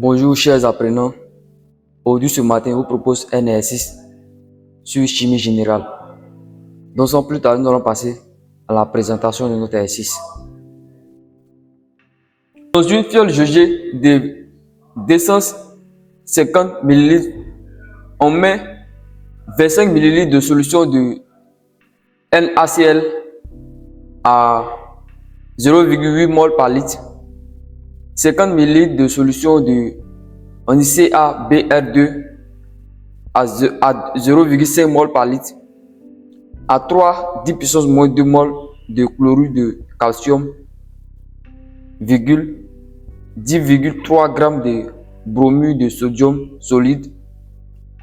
Bonjour chers apprenants. Aujourd'hui ce matin, je vous propose un exercice sur chimie générale. Donc sans plus tarder, nous allons passer à la présentation de notre exercice. Dans une fiole jaugée de 250 ml, on met 25 ml de solution de NaCl à 0,8 mol par litre, 50 ml de solution de CaBr2 à 0,5 mol par litre, à 3 10 puissance moins 2 mol de chlorure de calcium, 10,3 g de bromure de sodium solide.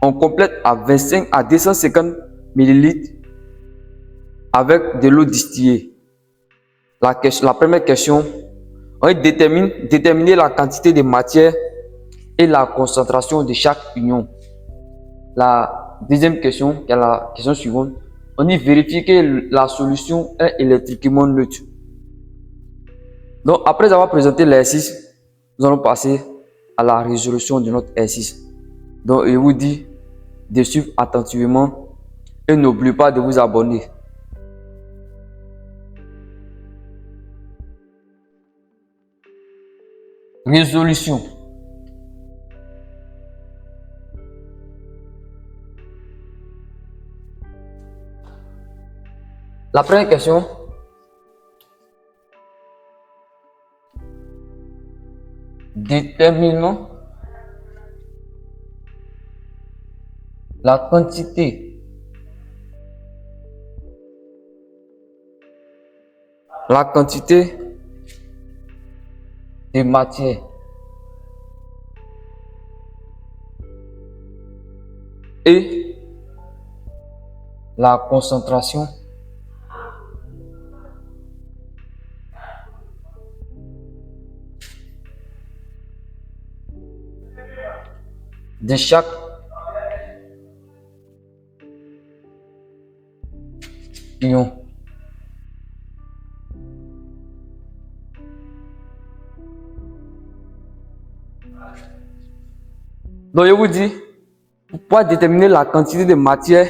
On complète à 25 à 250 ml avec de l'eau distillée. La première question, on déterminer la quantité de matière et la concentration de chaque union. La deuxième question, qui est la question suivante, on y vérifie que la solution est électriquement neutre. Donc, après avoir présenté l'exercice, nous allons passer à la résolution de notre exercice. Donc, je vous dis de suivre attentivement et n'oubliez pas de vous abonner. Résolution. La première question. Déterminons la quantité de matière et la concentration de chaque ion. Donc je vous dis, pour pouvoir déterminer la quantité de matière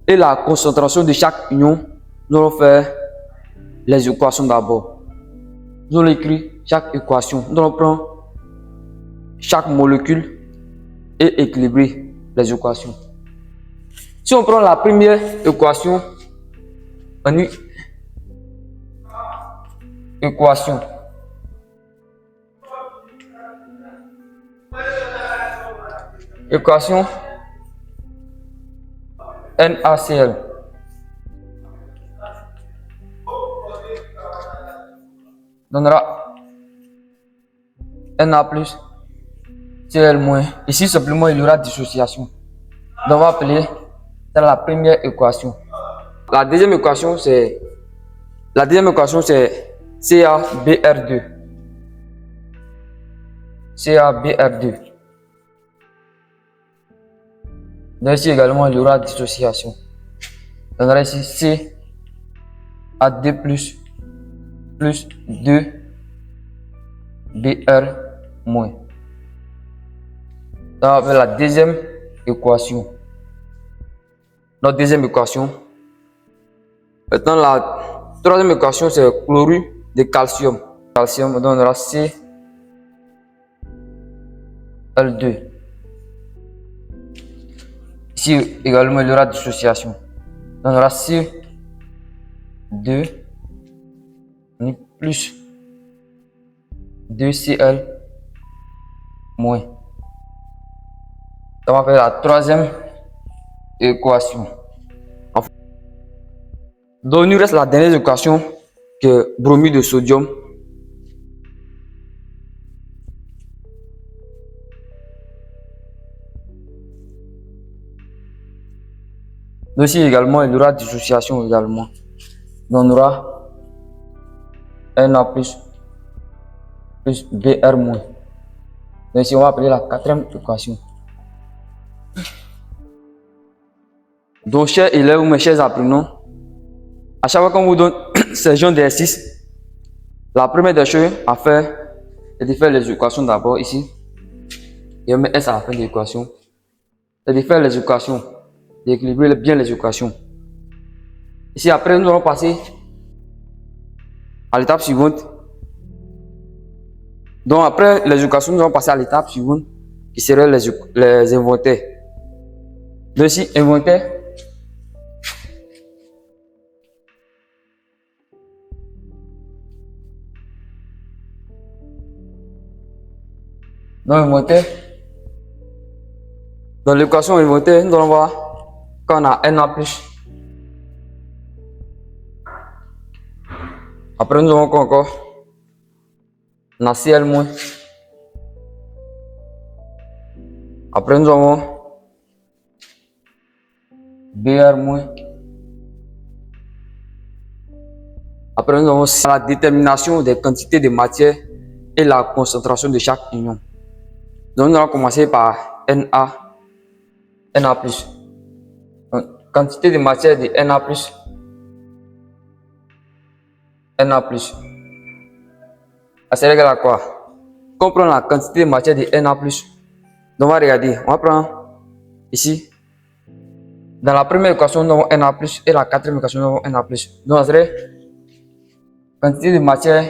et la concentration de chaque ion, nous allons faire les équations d'abord. Nous allons écrire chaque équation. Nous allons prendre chaque molécule et équilibrer les équations. Si on prend la première équation, on dit équation NaCl donnera Na plus Cl moins. Ici simplement il y aura dissociation. Donc on va appeler ça la première équation. La deuxième équation c'est CaBr2. Donc ici également il y aura dissociation. Donc on aura ici CA2 plus 2 Br moins. Donc on va faire la deuxième équation. Notre deuxième équation. Maintenant la troisième équation c'est chlorure de calcium. Donc on aura Cl2. Ici également il y aura dissociation. Donc on aura C2 plus 2Cl moins. Donc on va faire la troisième équation. Donc il nous reste la dernière équation qui est bromure de sodium. Donc ici également il y aura dissociation également. Donc on aura Na plus Br moins. Donc ici on va appeler la quatrième équation. Donc chers élèves ou mes chers apprenants, à chaque fois qu'on vous donne ces genres d'exercices, la première des choses à faire est de faire les équations d'abord ici. et on met S à la fin de l'équation. C'est de faire les équations, d'équilibrer bien les équations. Ici, après, nous allons passer à l'étape suivante. Donc, après les équations, nous allons passer à l'étape suivante, qui serait les inventaires. Donc, ici, inventaire. Dans l'inventaire, dans l'équation inventaire, nous allons voir quand on a NA plus. Après, nous avons encore on a CL moins. Après, nous avons BR moins. Après, nous avons la détermination des quantités de matière et la concentration de chaque ion. Donc, nous allons commencer par Na plus. Donc, quantité de matière de Na plus. C'est égal à quoi? Quand on prend la quantité de matière de Na plus, donc on va regarder, on va prendre ici. Dans la première équation, nous avons Na plus et la quatrième équation, nous avons Na plus. Donc, ça serait quantité de matière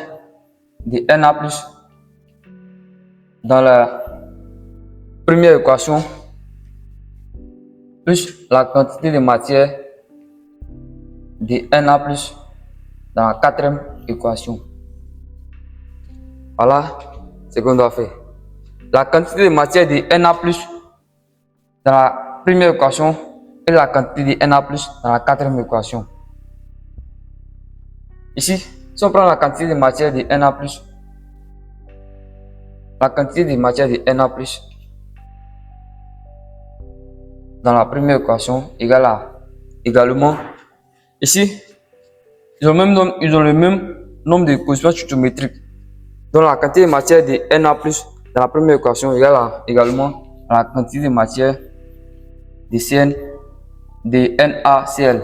de Na plus dans la première équation plus la quantité de matière de Na plus dans la quatrième équation. Voilà ce qu'on doit faire. La quantité de matière de Na plus dans la première équation et la quantité de Na plus dans la quatrième équation. Ici, si on prend la quantité de matière de Na plus, la quantité de matière de Na plus dans la première équation égale à également. Ici, ils ont le même nombre de coefficients stoichiométriques. Donc la quantité de matière de Na plus dans la première équation égale à également à la quantité de matière de NaCl.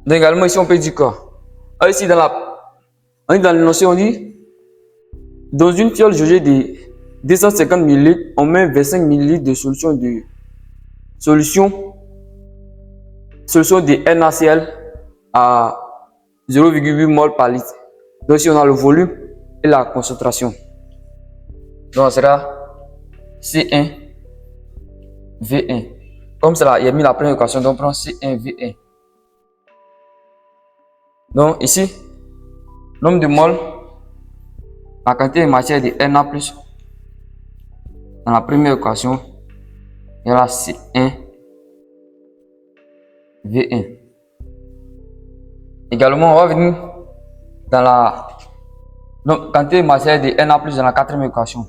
Donc également ici on peut dire quoi? Ici dans l'énoncé on dit dans une fiole jaugée de 250 ml, on met 25 ml de solution de NaCl à 0,8 mol par litre. Donc ici on a le volume et la concentration. Donc ça sera C1V1. Comme cela, il a mis la première équation, donc on prend C1V1. Donc ici, nombre de moles, la quantité de matière de Na plus dans la première équation, il y a C1V1. Également, on va venir dans la quantité de matière de Na plus dans la quatrième équation.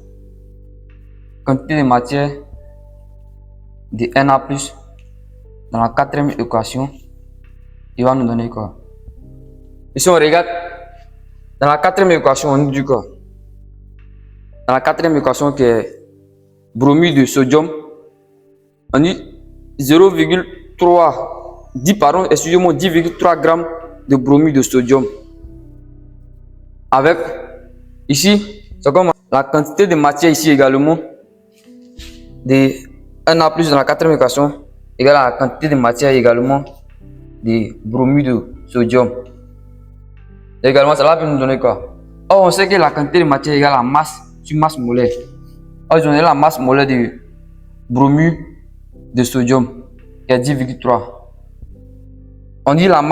Quantité de matière de Na plus dans la quatrième équation, il va nous donner quoi? Ici, on regarde dans la quatrième équation, on nous dit quoi? Dans la quatrième équation qui est bromure de sodium, on dit 10,3 g de bromure de sodium. Avec ici, c'est comme la quantité de matière ici également de Na plus dans la quatrième équation égale à la quantité de matière également de bromure de sodium. Également, ça va nous donner quoi? Or, on sait que la quantité de matière égale à masse sur masse molaire. Or, ils ont donné la masse molaire de bromure de sodium qui est 10,3. On dit la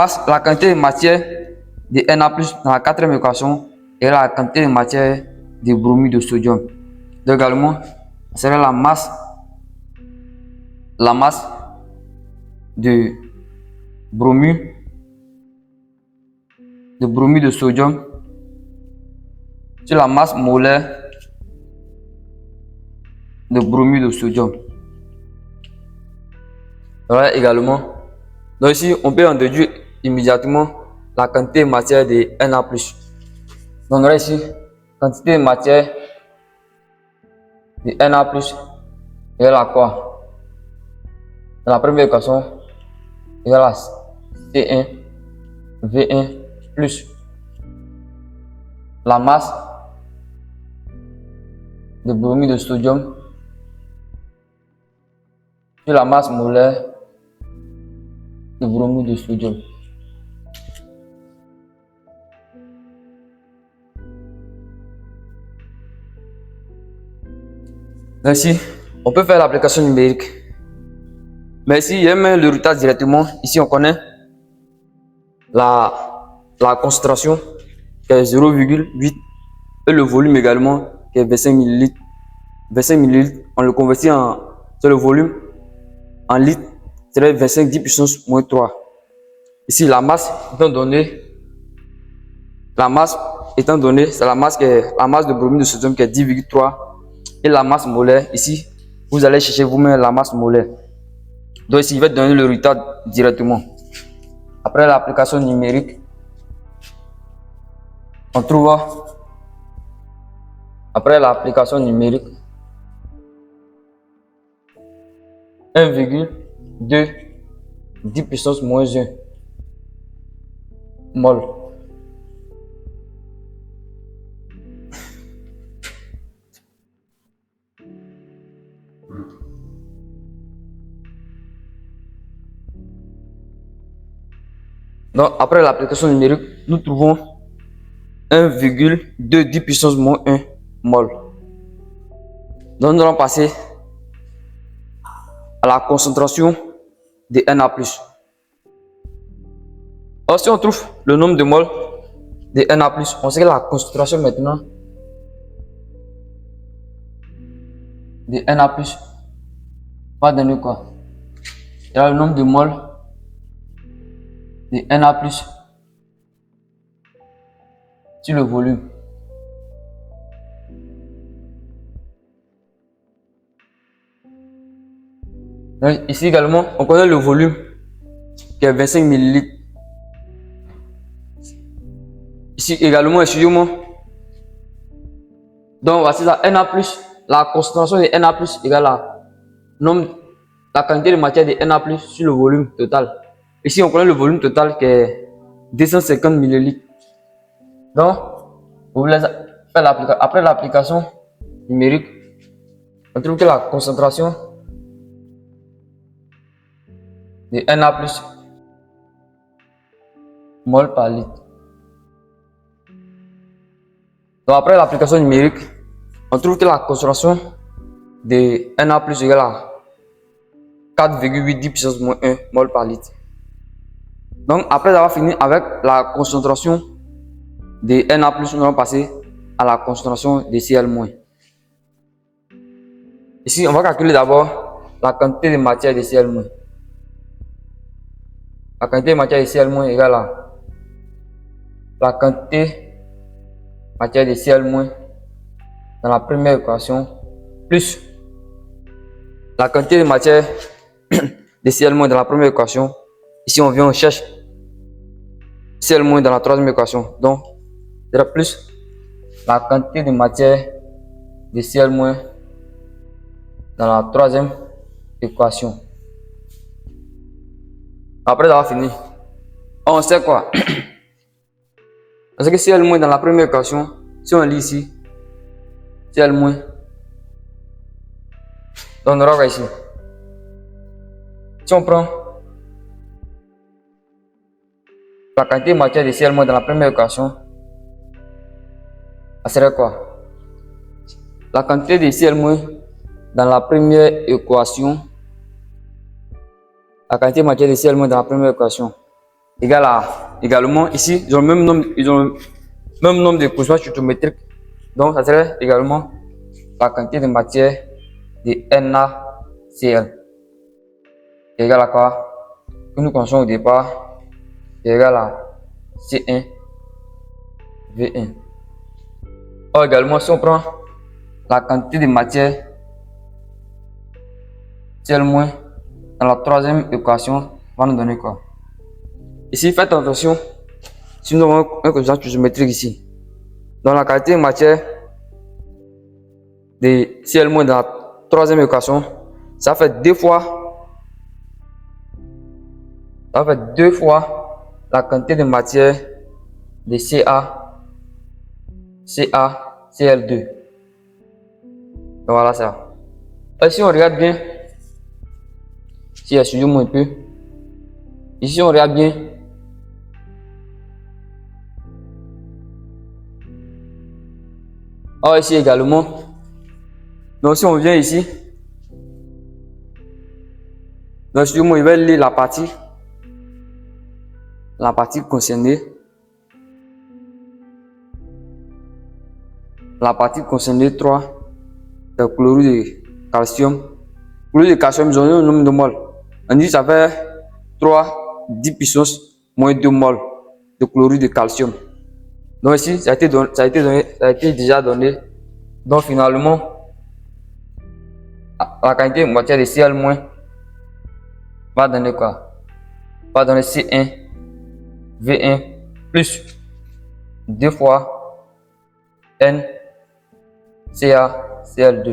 quantité de matière de Na plus dans la quatrième équation égale à la quantité de matière de bromure de sodium. Donc, également, ça serait la masse de bromure de sodium sur la masse molaire de bromure de sodium. Voilà également. Donc ici, on peut en déduire immédiatement la quantité de matière de Na plus. Donc on aura ici quantité de matière de Na plus égale à quoi? Dans la première équation, égale à C1V1 plus la masse de bromure de sodium sur la masse molaire de bromure de sodium. Ainsi, on peut faire l'application numérique. Mais ici, j'aime le résultat directement. Ici, on connaît la concentration qui est 0,8 et le volume également qui est 25 ml. 25 ml, on le convertit sur le volume en litres, c'est 25 10 puissance moins 3. Ici, la masse étant donnée, c'est la masse de bromure de sodium qui est 10,3 et la masse molaire. Ici, vous allez chercher vous-même la masse molaire. Donc ici, il va donner le résultat directement. Après l'application numérique, on trouve après l'application numérique 1,2 10 puissance moins 1 mol. Donc après l'application numérique, nous trouvons 1,2 10 puissance moins 1 mol. Donc nous allons passer à la concentration de Na+. Alors si on trouve le nombre de moles de Na+, on sait que la concentration maintenant de Na+, va donner quoi? Il y a le nombre de moles de Na+, sur le volume. Donc, ici également, on connaît le volume qui est 25 ml. Ici également, excusez-moi. Donc voici ça, Na+, la concentration de Na+, égale la quantité de matière de Na+, sur le volume total. Ici, on connaît le volume total qui est 250 ml. Donc, vous voulez faire après l'application numérique, on trouve que la concentration de Na+, mol par litre. Donc après l'application numérique, on trouve que la concentration de Na+ égale à 4,8 10 puissance moins 1 mol par litre. Donc après avoir fini avec la concentration de Na+, nous allons passer à la concentration de Cl-. Ici, on va calculer d'abord la quantité de matière de Cl-. La quantité de matière de Cl- égale à la quantité de matière de Cl- dans la première équation plus la quantité de matière de Cl- dans la première équation. Ici, on vient, on cherche Cl- dans la troisième équation. Donc, il y aura plus la quantité de matière de Cl- dans la troisième équation. Après avoir fini, on sait quoi? On sait que Cl- dans la première équation, si on lit ici, Cl-, donc on aura ici. Si on prend la quantité de matière de Cl- dans la première équation, ça serait quoi? La quantité de Cl- dans la première équation, la quantité de matière de Cl- dans la première équation égale à, également ici, ils ont le même nombre de coefficients stoichiométriques. Donc ça serait également la quantité de matière de NaCl égale à quoi? Que nous connaissons au départ, égale à C1V1. Or également, si on prend la quantité de matière Cl- dans la troisième équation, va nous donner quoi? Ici, faites attention, si nous avons un coefficient stoichiométrique ici, dans la quantité de matière de Cl- dans la troisième équation, ça fait deux fois la quantité de matière de CaCl2. voilà ça. Si on regarde bien, si je suis un peu, ici on regarde bien, ici également. Donc si on vient ici, donc je vais lire la partie concernée. La partie concernée 3, le chlorure de calcium. Chlorure de calcium, ils ont un nombre de mol. On dit que ça fait 3, 10 puissance moins 2 mol de chlorure de calcium. Donc ici, ça a été déjà donné. Donc finalement, la quantité moitié de Cl- va donner quoi? Va donner C1, V1 plus 2 fois N, Ca, Cl2.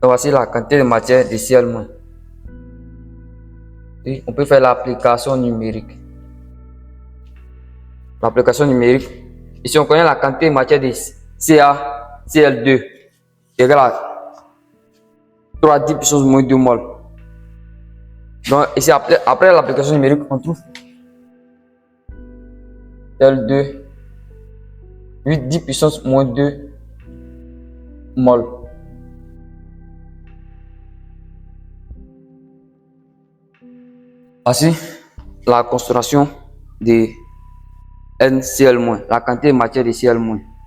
Donc voici la quantité de matière de Cl-. Et on peut faire l'application numérique. L'application numérique. Ici, on connaît la quantité de matière de Ca, Cl2 égale à 3 10 puissance moins 2 mol. Donc ici, après l'application numérique, on trouve Cl2 8 10 puissance moins 2 mol. Voici la concentration de NCl-, la quantité de matière de Cl-.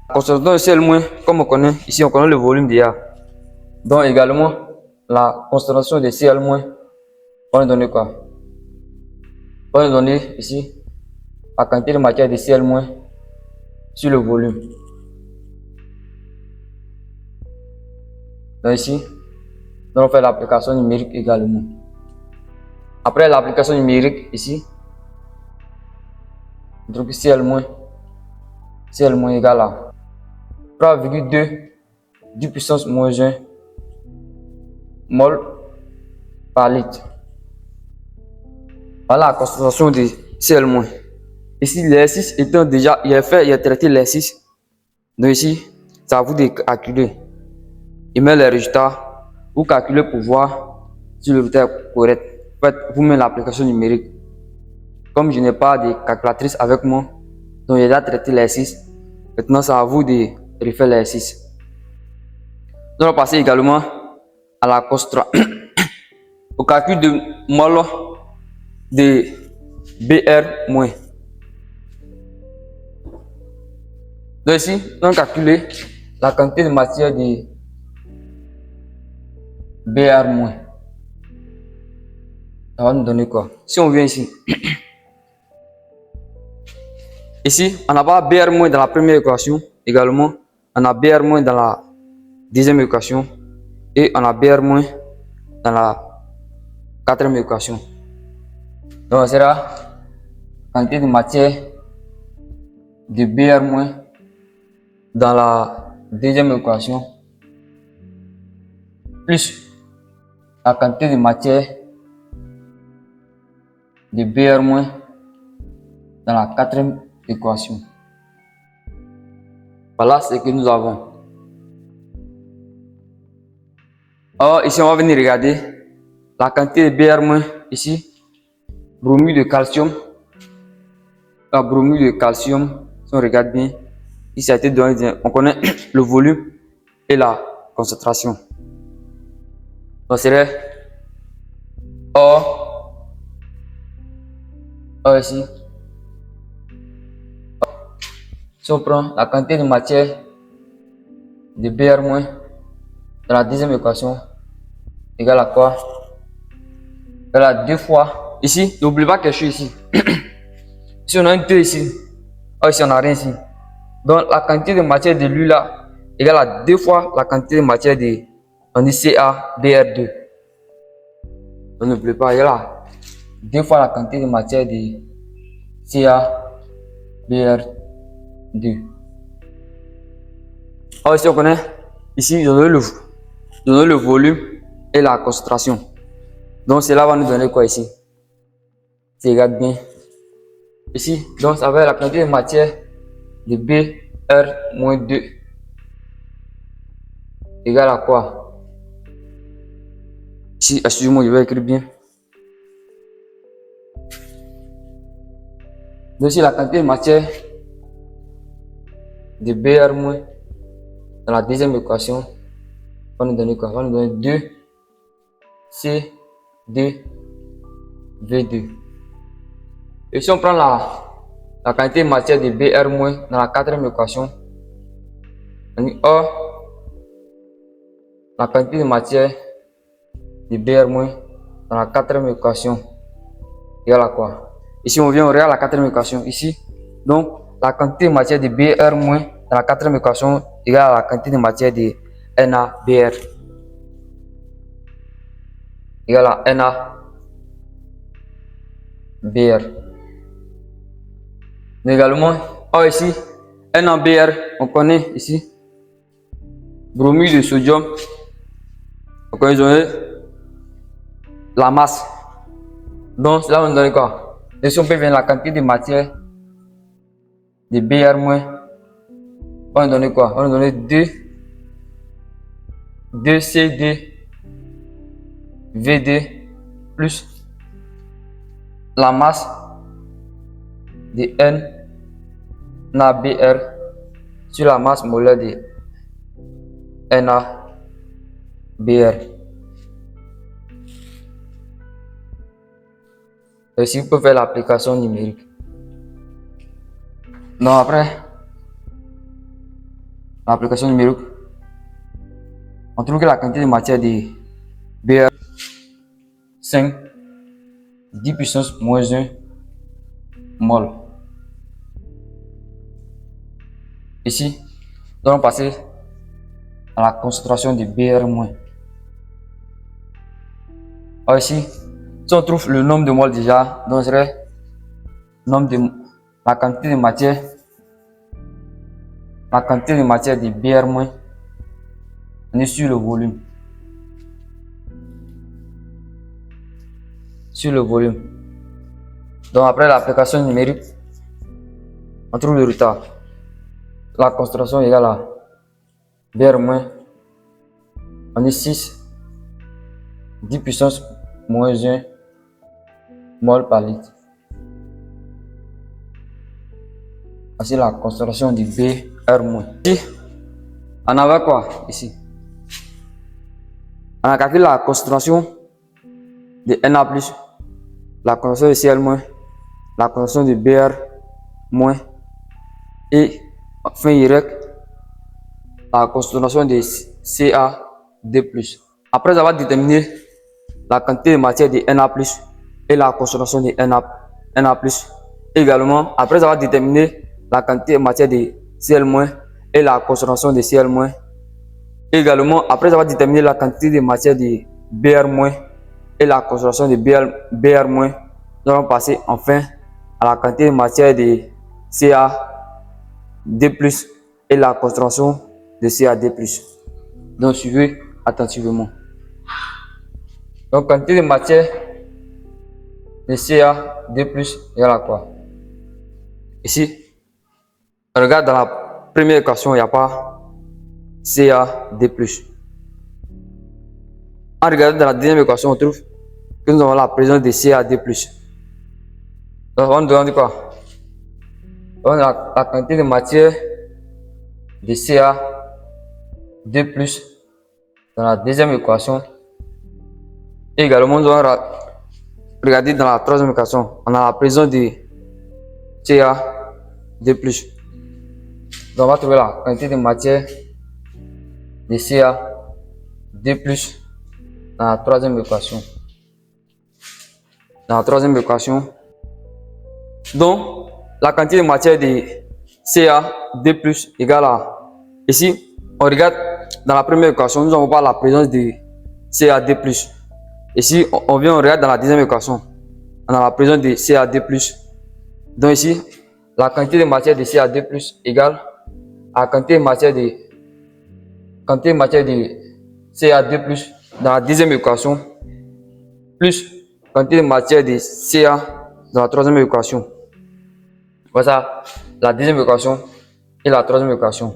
La concentration de Cl-, comme on connaît, ici on connaît le volume déjà. Donc également, la concentration de Cl-, on va donner quoi? On va donner ici la quantité de matière de Cl- sur le volume. Donc ici, on va faire l'application numérique également. Après l'application numérique ici, on trouve que Cl- égale à 3,2 10 puissance moins 1 mol par litre. Voilà la concentration de Cl-. Ici, l'exercice étant déjà, il a traité l'exercice. Donc ici, c'est à vous de calculer. Il met les résultats. Vous calculez pour voir si le résultat est correct. En fait, vous mettez l'application numérique. Comme je n'ai pas de calculatrice avec moi, donc j'ai déjà traité l'exercice. Maintenant, c'est à vous de refaire l'exercice. Nous allons passer également à la concentration. Au calcul de mol de Br-. Donc ici, nous allons calculer la quantité de matière de Br-. Ça va nous donner quoi? Si on vient ici, ici, on n'a pas Br- dans la première équation. Également, on a Br- dans la deuxième équation. Et on a Br- dans la quatrième équation. Donc, c'est la quantité de matière de Br- dans la deuxième équation plus la quantité de matière de Br- dans la quatrième équation. Voilà ce que nous avons. Alors ici, on va venir regarder la quantité de Br- ici, bromure de calcium. La bromure de calcium, si on regarde bien, ici a été donné, on connaît le volume et la concentration. Donc c'est or ici. Si on prend la quantité de matière de Br- dans la deuxième équation égale à quoi? Égale à 2 fois. Ici, n'oublie pas quelque chose ici. Si on a un 2 ici, ici on n'a rien ici. Donc la quantité de matière de lui là égale à 2 fois la quantité de matière de, on dit CaBr2. Donc n'oublie pas, il y a là 2 fois la quantité de matière de CaBr2. Alors ici on connaît, ici je donne le volume et la concentration. Donc cela va nous donner quoi ici? Tu regardes bien. Ici, donc ça va être la quantité de matière de Br-2 égale à quoi? Ici, excusez-moi, je vais écrire bien. Donc, si la quantité de matière de BR- dans la deuxième équation, on va nous donner quoi? On va nous donner 2 C2 V2. Et si on prend la quantité de matière de BR- dans la quatrième équation, on dit A, la quantité de matière de BR- dans la quatrième équation égale à quoi? Ici, on vient, on regarde la quatrième équation ici. Donc, la quantité de matière de BR- dans la quatrième équation égale à la quantité de matière de NaBr égale à NaBr. Mais également, ici, NaBr, on connaît ici, bromure de sodium, on connaît la masse. Donc, cela va nous donner quoi? Et si on peut venir la quantité de matière de BR-, on va nous donner quoi? On va nous donner 2CD VD plus la masse de NaBr sur la masse molaire de NaBr. Et si vous pouvez faire l'application numérique. Donc après, l'application numérique, on trouve que la quantité de matière de BR 5 10 puissance moins 1 mol. Ici, nous allons passer à la concentration de BR-. Alors ici, si on trouve le nombre de moles déjà, donc serait nombre de la quantité de matière de BR-, on est sur le volume. Donc après l'application numérique, on trouve le retard. La concentration égale à BR-, on est 6 10 puissance moins 1 mol par litre. Voici la concentration du BR-. Ici, on avait quoi ici? On a calculé la concentration de Na+, la concentration de Cl-, la concentration de Br-, et enfin Y, la concentration de CaD+. Après avoir déterminé la quantité de matière de Na+, et la concentration de Na+, également, après avoir déterminé la quantité de matière de Cl- et la concentration de Cl-, également, après avoir déterminé la quantité de matière de Br- et la concentration de Br-, nous allons passer enfin à la quantité de matière de CaD+, et la concentration de CaD+. Donc, suivez attentivement. Donc, quantité de matière de CaD+ égale à quoi? Ici, on regarde dans la première équation, il n'y a pas CaD+. En regardant dans la deuxième équation, on trouve que nous avons la présence de CaD+. Donc, on nous demande quoi? On a la quantité de matière de CaD+ dans la deuxième équation. Et également, nous allons regarder dans la troisième équation. On a la présence de CaD+. Donc, on va trouver la quantité de matière de CaD+ dans la troisième équation. Donc, la quantité de matière de CaD+ égale à... Ici, on regarde dans la première équation, nous n'avons pas la présence de CaD+. Ici, on regarde dans la deuxième équation, on a la présence de CaD+. Donc ici, la quantité de matière de CaD+ égale à la quantité de matière de CaD+ dans la deuxième équation plus quantité de matière de Ca dans la troisième équation. Voilà la deuxième équation et la troisième équation.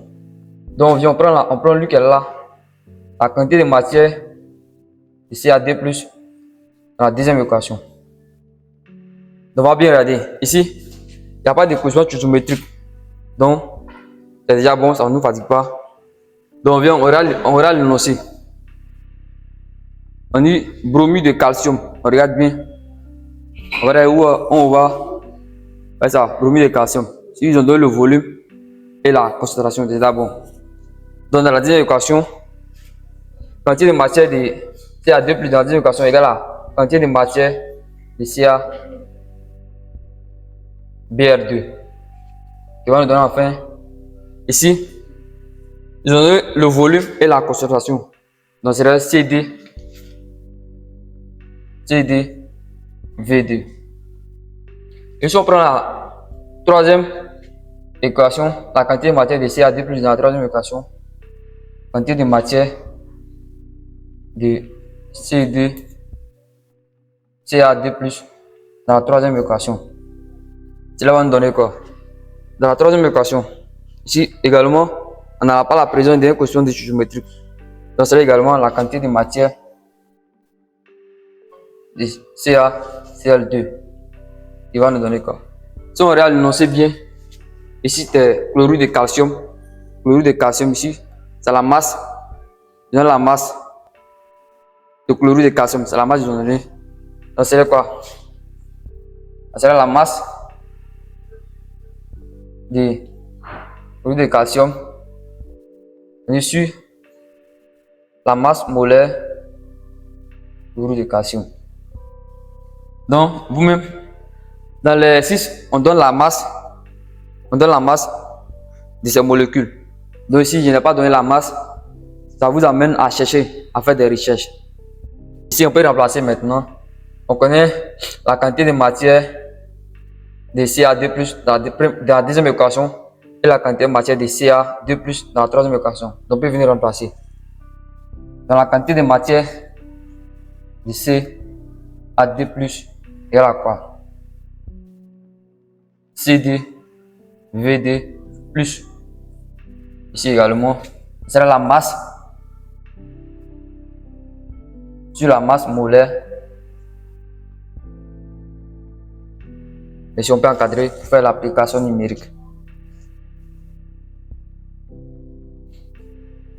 Donc on prend lui qu'elle est là. la quantité de matière de CaD+, dans la deuxième équation. Donc, on va bien regarder. Ici, il n'y a pas d'équation trigonométrique. Donc, c'est déjà bon, ça ne nous fatigue pas. Donc, on regarde l'énoncé. On dit bromure de calcium. On regarde bien. On va regarder où on va. C'est ça, bromure de calcium. Si ils ont donné le volume et la concentration, c'est déjà bon. Donc, dans la deuxième équation, quantité de matière de CA2 plus dans la deuxième équation égale à quantité de matière de CaBr2. Qui va nous donner enfin, ici, ils ont donné le volume et la concentration. Donc, c'est CD, et si on prend la troisième équation, la quantité de matière de CaD plus dans la troisième équation, quantité de matière de CaD plus dans la troisième équation. Cela va nous donner quoi? Dans la troisième équation, ici également, on n'a pas la présence d'une question de géométrique. Donc, c'est également la quantité de matière de CaCl2. Il va nous donner quoi? Si on regarde l'énoncé bien, ici c'est chlorure de calcium. Chlorure de calcium ici, c'est la masse. Dans la masse de chlorure de calcium, c'est la masse qu'ils ont donné. Donc c'est quoi? C'est la masse de chlorure de calcium sur la masse molaire de chlorure de calcium. Donc vous-même, dans l'exercice, on donne la masse de ces molécules. Donc ici, je n'ai pas donné la masse. Ça vous amène à chercher, à faire des recherches. Ici, on peut remplacer maintenant. On connaît la quantité de matière de CaD+, dans la deuxième équation et la quantité de matière de Ca2+, dans la troisième équation. Donc, on peut venir remplacer. Dans la quantité de matière de CaD+, égale à quoi? CD, VD, plus. Ici également, c'est la masse sur la masse molaire. Et si on peut encadrer pour faire l'application numérique.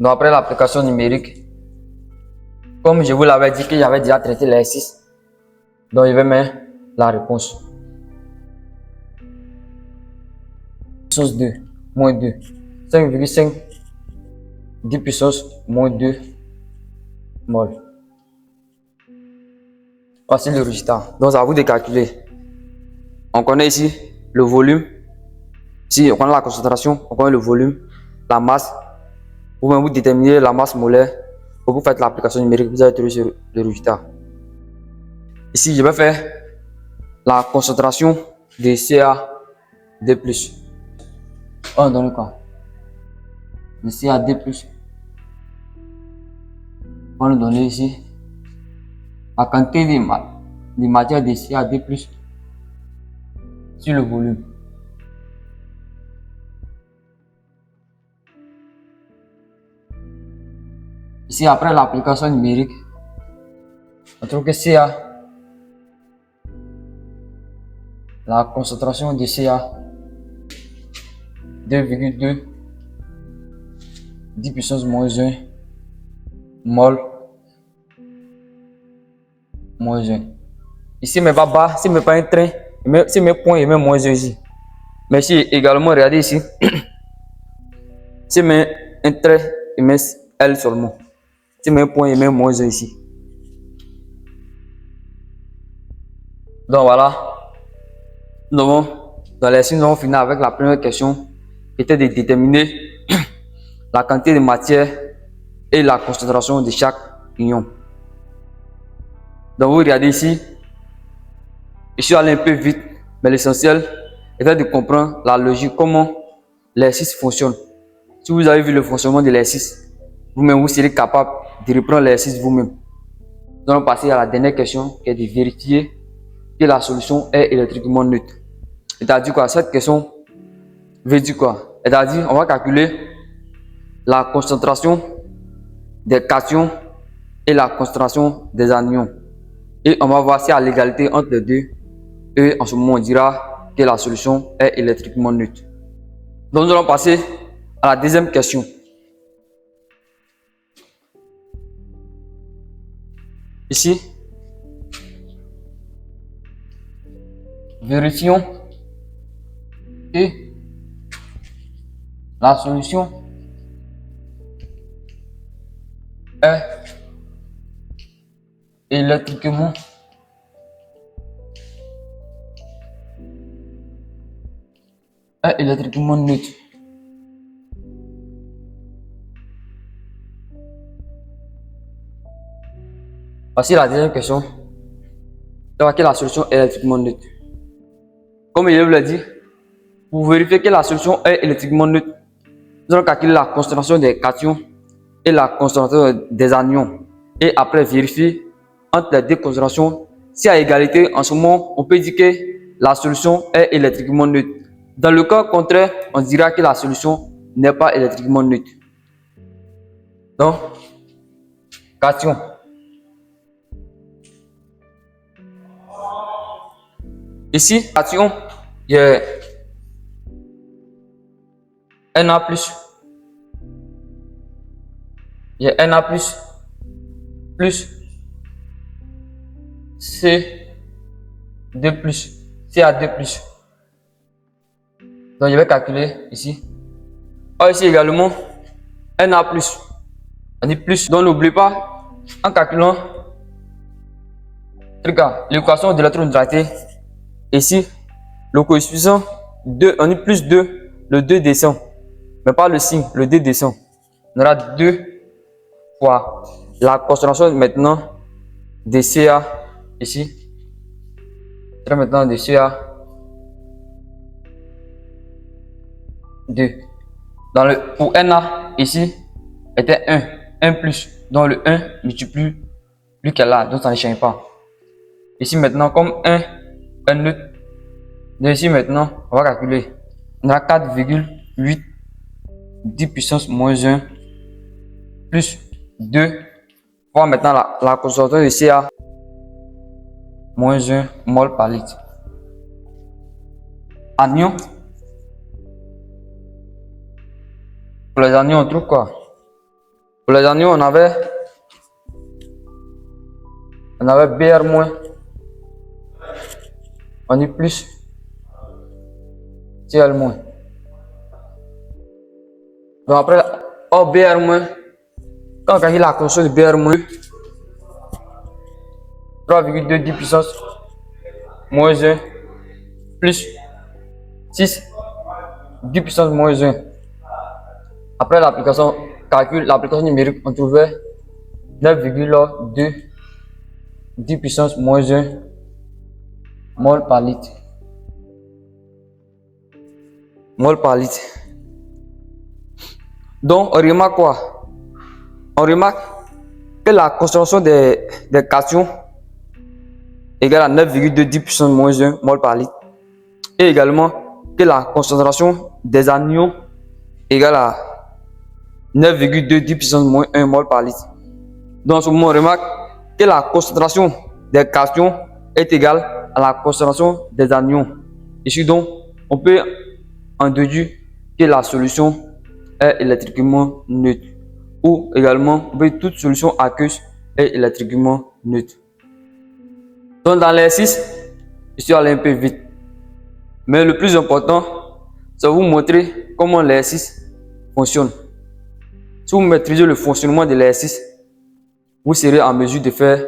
Donc après l'application numérique, comme je vous l'avais dit que j'avais déjà traité l'exercice, donc je vais mettre la réponse. Puissance 2, moins 2, 5,5, 10 puissance moins 2 mol. Voici le résultat. Donc, c'est à vous de calculer. On connaît ici le volume. Si on connaît la concentration, on connaît le volume, la masse. Vous déterminez la masse molaire. Pour vous faire l'application numérique, vous allez trouver le résultat. Ici, je vais faire la concentration de CaD+. On donne quoi? Le CaD+. On va nous donner ici la quantité de matière de CaD+, sur le volume. Ici, après l'application numérique, on trouve que la concentration de Ca 2,2, 10 puissance moins 1 mol moins 1. Ici, mais pas bas, si mais pas un train, si mes points, il met moins 1 ici. Mais si également, regardez ici, si mais un trait, il met L seulement. Si mes points, il met moins 1 ici. Donc voilà. Dans l'exercice, nous avons fini avec la première question qui était de déterminer la quantité de matière et la concentration de chaque ion. Donc vous regardez ici, je suis allé un peu vite, mais l'essentiel était de comprendre la logique, comment l'exercice fonctionne. Si vous avez vu le fonctionnement de l'exercice, vous-même vous serez capable de reprendre l'exercice vous-même. Nous allons passer à la dernière question qui est de vérifier que la solution est électriquement neutre. C'est-à-dire quoi? Cette question veut dire quoi? C'est-à-dire on va calculer la concentration des cations et la concentration des anions. Et on va voir si y a l'égalité entre les deux. Et en ce moment, on dira que la solution est électriquement neutre. Donc, nous allons passer à la deuxième question. Ici, vérifions que la solution est électriquement neutre. Voici la deuxième question. Donc, que la solution est électriquement neutre. Comme il l'a dit, pour vérifier que la solution est électriquement neutre, nous allons calculer la concentration des cations et la concentration des anions. Et après vérifier entre les deux concentrations, s'il y a égalité, en ce moment, on peut dire que la solution est électriquement neutre. Dans le cas contraire, on dira que la solution n'est pas électriquement neutre. Donc, cation. Ici, cation, il y a Na+. Il y a Na+, plus C2+, Ca2+. Donc, je vais calculer ici. Or, ici également, Na+. On dit plus. Donc, n'oublie pas, en calculant l'équation de l'électroneutralité, ici, le coefficient 2, on dit plus 2, le 2 descend. Mais pas le signe, le 2 descend. On aura 2 fois la concentration maintenant de Ca ici. Maintenant de Ca2. Pour Na ici était 1 plus. Donc le 1 multiplie plus qu'elle a, donc ça ne change pas. Ici maintenant, comme 1 est neutre, donc ici maintenant, on va calculer. On a 4,8 10 puissance moins 1 plus 2 fois maintenant la concentration de Ca moins 1 mol par litre. Anion. Pour les anions, on trouve quoi? Pour les anions, on avait Br-, on dit plus Cl-. Donc après, Br-, quand on calcule la concentration de Br-, 3,2 10 puissance moins 1 plus 6 10 puissance moins 1. Après l'application numérique, on trouvait 9,2 10 puissance moins 1 mol par litre. Donc, on remarque quoi? On remarque que la concentration des cations égale à 9,2 10 puissance moins 1 mol par litre. Et également que la concentration des anions égale à 9,2 10 puissance moins 1 mol par litre. Donc, en ce moment, on remarque que la concentration des cations est égale à la concentration des anions. Ici, donc, on peut en déduire que la solution est électriquement neutre. Ou également, toute solution aqueuse est électriquement neutre. Donc, dans l'exercice, je suis allé un peu vite. Mais le plus important, c'est vous montrer comment l'exercice fonctionne. Si vous maîtrisez le fonctionnement de l'exercice, vous serez en mesure de faire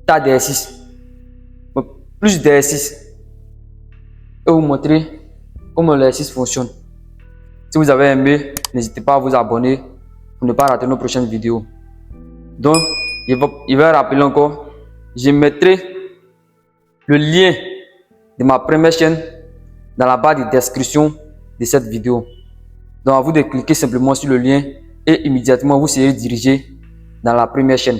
tas d'exercices, plus d'exercices, et vous montrer comment l'exercice fonctionne. Si vous avez aimé, n'hésitez pas à vous abonner pour ne pas rater nos prochaines vidéos. Donc, je vais rappeler encore, je mettrai le lien de ma première chaîne dans la barre de description de cette vidéo. Donc, à vous de cliquer simplement sur le lien et immédiatement vous serez dirigé dans la première chaîne.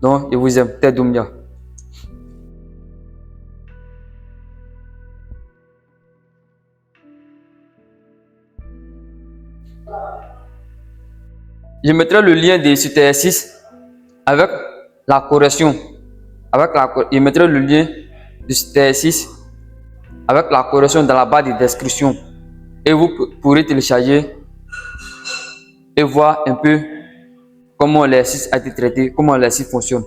Donc, je vous aime, Ted Doumbia. Je mettrai le lien de cet exercice avec la correction. Je mettrai le lien de cet exercice avec la correction dans la barre de description. Et vous pourrez télécharger et voir un peu comment l'exercice a été traité, comment l'exercice fonctionne.